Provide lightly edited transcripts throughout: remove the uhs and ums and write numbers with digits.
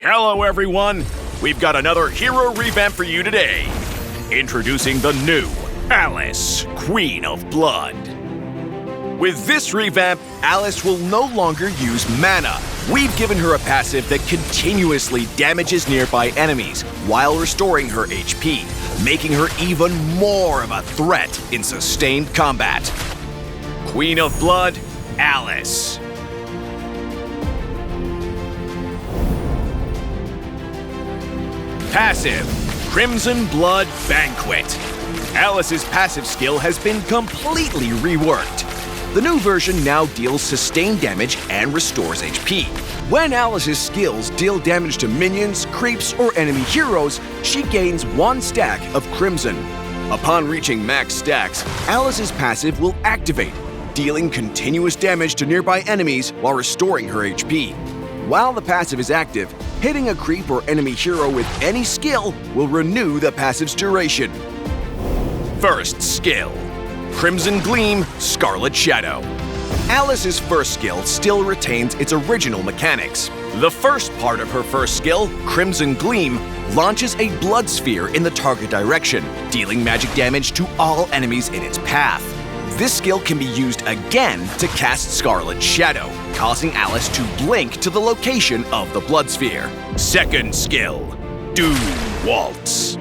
Hello, everyone! We've got another hero revamp for you today. Introducing the new Alice, Queen of Blood. With this revamp, Alice will no longer use mana. We've given her a passive that continuously damages nearby enemies while restoring her HP, making her even more of a threat in sustained combat. Queen of Blood, Alice. Passive, Crimson Blood Banquet. Alice's passive skill has been completely reworked. The new version now deals sustained damage and restores HP. When Alice's skills deal damage to minions, creeps, or enemy heroes, she gains 1 stack of Crimson. Upon reaching max stacks, Alice's passive will activate, dealing continuous damage to nearby enemies while restoring her HP. While the passive is active, hitting a creep or enemy hero with any skill will renew the passive's duration. First skill, Crimson Gleam, Scarlet Shadow. Alice's first skill still retains its original mechanics. The first part of her first skill, Crimson Gleam, launches a blood sphere in the target direction, dealing magic damage to all enemies in its path. This skill can be used again to cast Scarlet Shadow, causing Alice to blink to the location of the blood sphere. Second skill, Doom Waltz.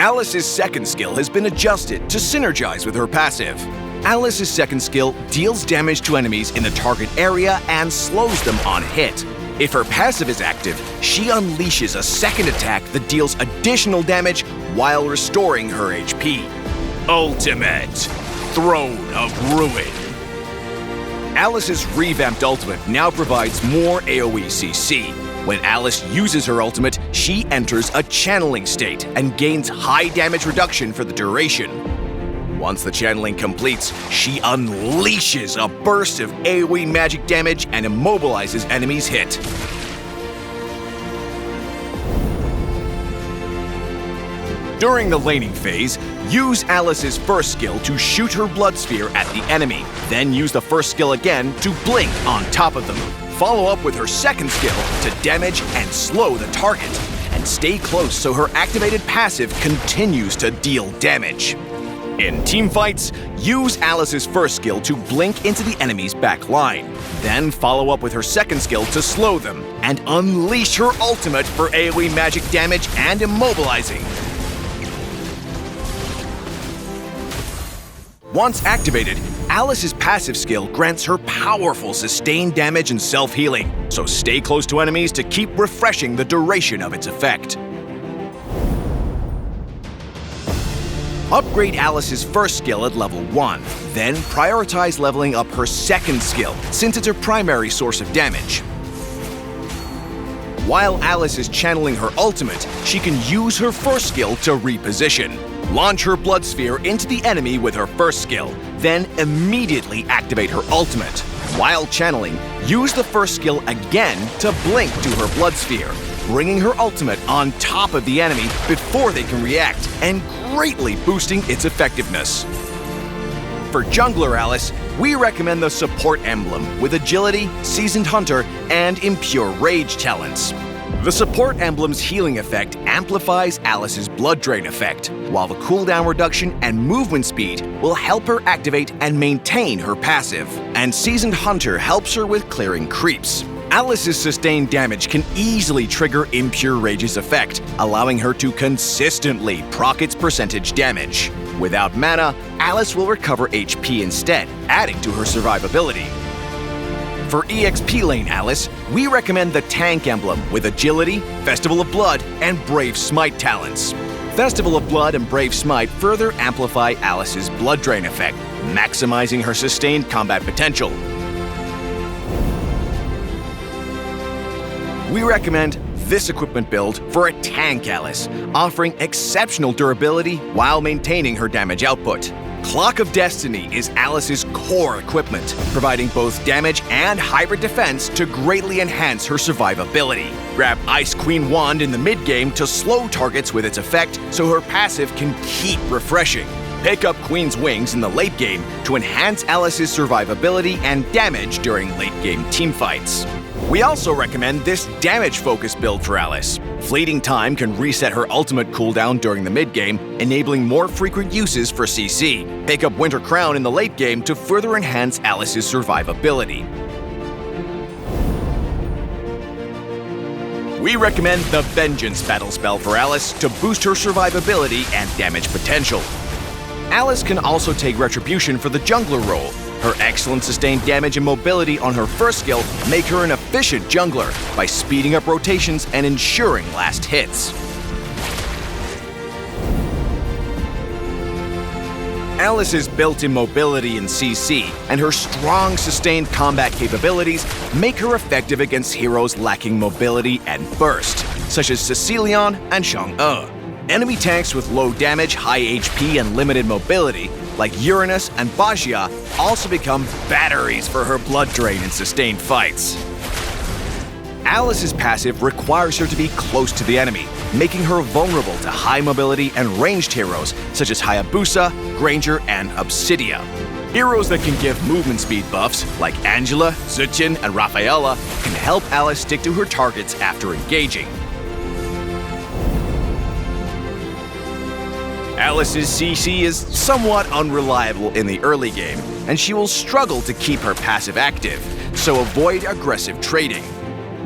Alice's second skill has been adjusted to synergize with her passive. Alice's second skill deals damage to enemies in the target area and slows them on hit. If her passive is active, she unleashes a second attack that deals additional damage while restoring her HP. Ultimate, Throne of Ruin. Alice's revamped ultimate now provides more AoE CC. When Alice uses her ultimate, she enters a channeling state and gains high damage reduction for the duration. Once the channeling completes, she unleashes a burst of AoE magic damage and immobilizes enemies hit. During the laning phase, use Alice's first skill to shoot her blood sphere at the enemy, then use the first skill again to blink on top of them. Follow up with her second skill to damage and slow the target, and stay close so her activated passive continues to deal damage. In teamfights, use Alice's first skill to blink into the enemy's back line, then follow up with her second skill to slow them, and unleash her ultimate for AoE magic damage and immobilizing. Once activated, Alice's passive skill grants her powerful sustained damage and self-healing, so stay close to enemies to keep refreshing the duration of its effect. Upgrade Alice's first skill at level 1, then prioritize leveling up her second skill, since it's her primary source of damage. While Alice is channeling her ultimate, she can use her first skill to reposition. Launch her blood sphere into the enemy with her first skill, then immediately activate her ultimate. While channeling, use the first skill again to blink to her blood sphere, bringing her ultimate on top of the enemy before they can react, and greatly boosting its effectiveness. For Jungler Alice, we recommend the Support Emblem with Agility, Seasoned Hunter, and Impure Rage talents. The Support Emblem's healing effect amplifies Alice's Blood Drain effect, while the cooldown reduction and movement speed will help her activate and maintain her passive, and Seasoned Hunter helps her with clearing creeps. Alice's sustained damage can easily trigger Impure Rage's effect, allowing her to consistently proc its percentage damage. Without mana, Alice will recover HP instead, adding to her survivability. For EXP lane Alice, we recommend the Tank Emblem with Agility, Festival of Blood, and Brave Smite talents. Festival of Blood and Brave Smite further amplify Alice's Blood Drain effect, maximizing her sustained combat potential. We recommend this equipment build for a tank Alice, offering exceptional durability while maintaining her damage output. Clock of Destiny is Alice's core equipment, providing both damage and hybrid defense to greatly enhance her survivability. Grab Ice Queen Wand in the mid-game to slow targets with its effect so her passive can keep refreshing. Pick up Queen's Wings in the late game to enhance Alice's survivability and damage during late-game teamfights. We also recommend this damage-focused build for Alice. Fleeting Time can reset her ultimate cooldown during the mid-game, enabling more frequent uses for CC. Pick up Winter Crown in the late game to further enhance Alice's survivability. We recommend the Vengeance battle spell for Alice to boost her survivability and damage potential. Alice can also take Retribution for the jungler role. Her excellent sustained damage and mobility on her first skill make her an efficient jungler by speeding up rotations and ensuring last hits. Alice's built-in mobility in CC and her strong sustained combat capabilities make her effective against heroes lacking mobility and burst, such as Cecilion and Chang'e. Enemy tanks with low damage, high HP, and limited mobility, like Uranus and Bajia, also become batteries for her blood drain in sustained fights. Alice's passive requires her to be close to the enemy, making her vulnerable to high mobility and ranged heroes such as Hayabusa, Granger, and Obsidia. Heroes that can give movement speed buffs, like Angela, Zutjin, and Rafaela, can help Alice stick to her targets after engaging. Alice's CC is somewhat unreliable in the early game, and she will struggle to keep her passive active, so avoid aggressive trading.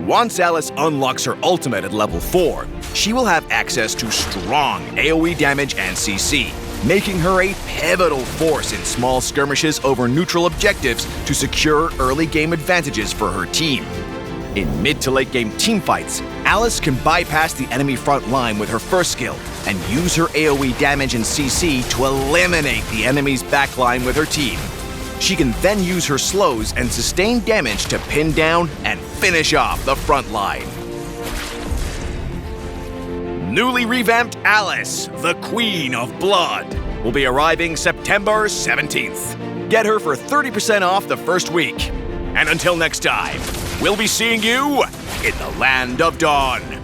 Once Alice unlocks her ultimate at level 4, she will have access to strong AoE damage and CC, making her a pivotal force in small skirmishes over neutral objectives to secure early game advantages for her team. In mid to late game teamfights, Alice can bypass the enemy front line with her first skill and use her AoE damage and CC to eliminate the enemy's backline with her team. She can then use her slows and sustained damage to pin down and finish off the front line. Newly revamped Alice, the Queen of Blood, will be arriving September 17th. Get her for 30% off the first week. And until next time, we'll be seeing you in the Land of Dawn.